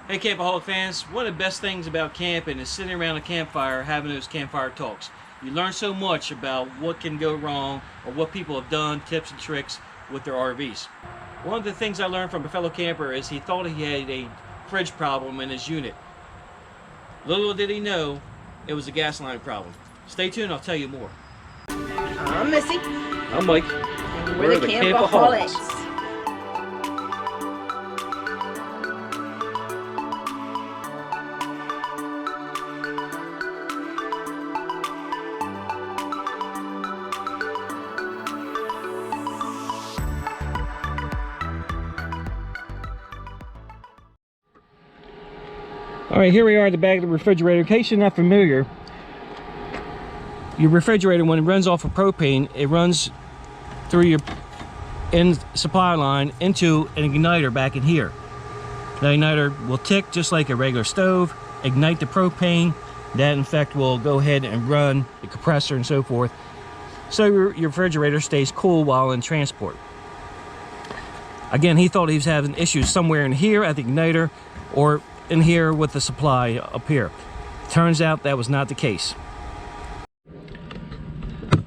Hey Campoholic fans, one of the best things about camping is sitting around a campfire having those campfire talks. You learn so much about what can go wrong or what people have done, tips and tricks with their RVs. One of the things I learned from a fellow camper is he thought he had a fridge problem in his unit. Little did he know it was a gas line problem. Stay tuned, I'll tell you more. I'm Missy. I'm Mike. And we're the Campoholics. Alright, here we are at the back of the refrigerator. In case you're not familiar, your refrigerator, when it runs off of propane, it runs through your end supply line into an igniter back in here. The igniter will tick just like a regular stove, ignite the propane. That in fact will go ahead and run the compressor and so forth, so your refrigerator stays cool while in transport. Again, he thought he was having issues somewhere in here at the igniter or in here with the supply up here. Turns out that was not the case.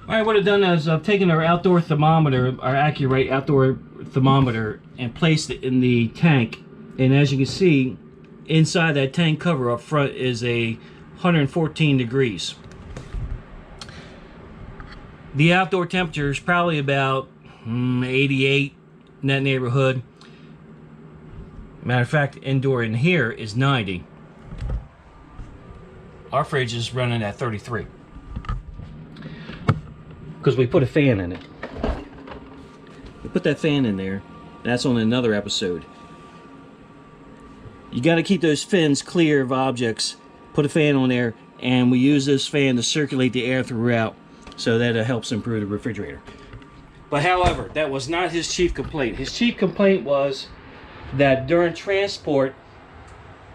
Alright, what I've done is I've taken our outdoor thermometer, our Accurate outdoor thermometer, and placed it in the tank. And as you can see, inside that tank cover up front is a 114 degrees. The outdoor temperature is probably about 88 in that neighborhood. Matter of fact, indoor in here is 90. Our fridge is running at 33 because we put a fan in it. We put that fan in there. That's on another episode. You got to keep those fins clear of objects. Put a fan on there, and we use this fan to circulate the air throughout, so that it helps improve the refrigerator. But however, that was not his chief complaint. His chief complaint was that during transport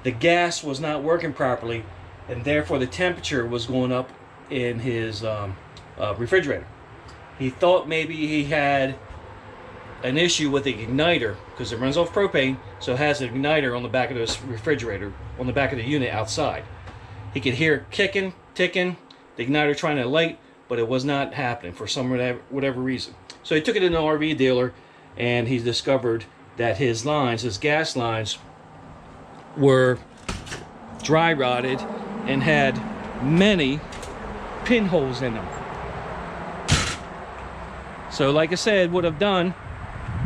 the gas was not working properly, and therefore the temperature was going up in his refrigerator. He thought maybe he had an issue with the igniter because it runs off propane, so it has an igniter on the back of this refrigerator, on the back of the unit outside. He could hear it kicking, ticking, the igniter trying to light, but it was not happening for whatever reason. So he took it to an RV dealer, and he discovered that his lines, his gas lines, were dry rotted and had many pinholes in them. So like I said, what I've done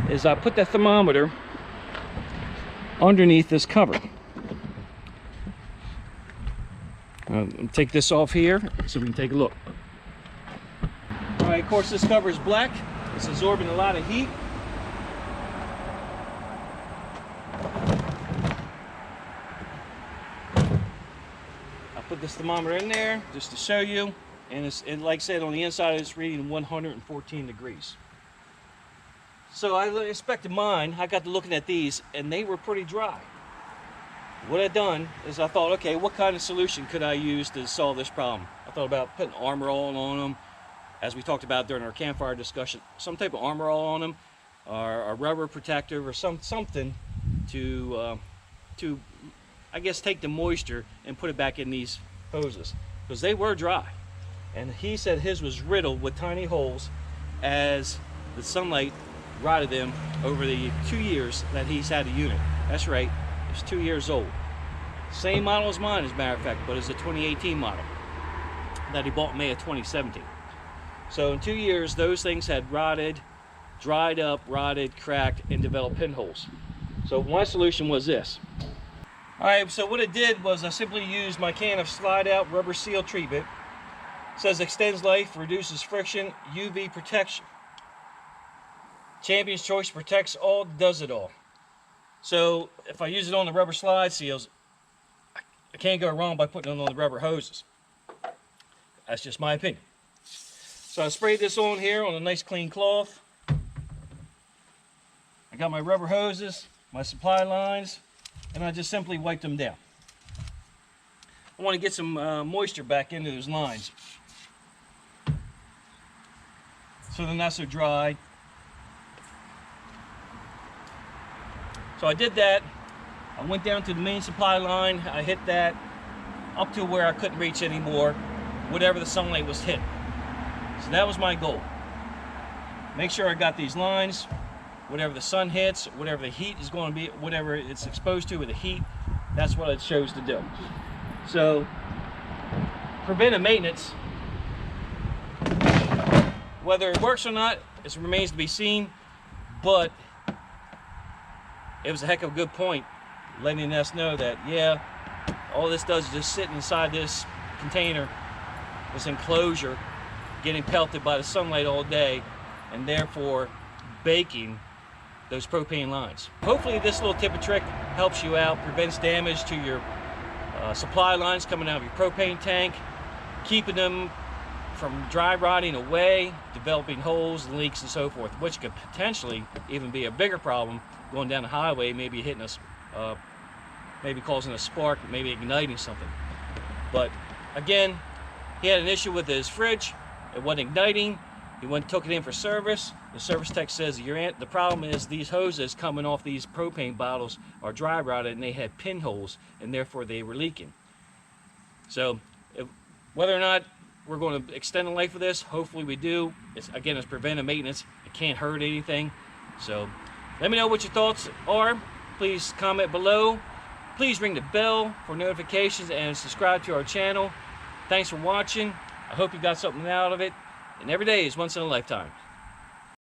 is I put that thermometer underneath this cover. I'll take this off here so we can take a look. Alright, of course this cover is black. It's absorbing a lot of heat. Put this thermometer in there just to show you, and like I said, on the inside it's reading 114 degrees. So I inspected mine. I got to looking at these, and they were pretty dry. What I done is I thought, okay, what kind of solution could I use to solve this problem? I thought about putting Armor All on them, as we talked about during our campfire discussion. Some type of Armor All on them, or a rubber protective, or something to I guess take the moisture and put it back in these hoses, because they were dry. And he said his was riddled with tiny holes as the sunlight rotted them over the 2 years that he's had the unit. That's right, it's 2 years old. Same model as mine, as a matter of fact, but it's a 2018 model that he bought in May of 2017. So in 2 years, those things had rotted, dried up, rotted, cracked, and developed pinholes. So my solution was this. Alright, so what it did was I simply used my can of slide out rubber seal treatment. It says extends life, reduces friction, UV protection. Champion's Choice protects all, does it all. So if I use it on the rubber slide seals, I can't go wrong by putting it on the rubber hoses. That's just my opinion. So I sprayed this on here on a nice clean cloth. I got my rubber hoses, my supply lines, and I just simply wipe them down. I want to get some moisture back into those lines so they're not so dry. So I did that, I went down to the main supply line. I hit that up to where I couldn't reach anymore, whatever the sunlight was hitting. So that was my goal. Make sure I got these lines, whatever the sun hits, whatever the heat is going to be, whatever it's exposed to with the heat, that's what it chose to do. So preventive maintenance, whether it works or not, it remains to be seen, but it was a heck of a good point letting us know that, yeah, all this does is just sit inside this container, this enclosure, getting pelted by the sunlight all day, and therefore baking those propane lines. Hopefully this little tip and trick helps you out, prevents damage to your supply lines coming out of your propane tank, keeping them from dry rotting away, developing holes, leaks, and so forth, which could potentially even be a bigger problem going down the highway, maybe hitting us, maybe causing a spark, maybe igniting something. But again, he had an issue with his fridge. It wasn't igniting. He went and took it in for service. The service tech says the problem is these hoses coming off these propane bottles are dry rotted and they had pinholes, and therefore they were leaking. So whether or not we're going to extend the life of this, hopefully we do. It's preventive maintenance. It can't hurt anything. So let me know what your thoughts are. Please comment below. Please ring the bell for notifications and subscribe to our channel. Thanks for watching. I hope you got something out of it. And every day is once in a lifetime.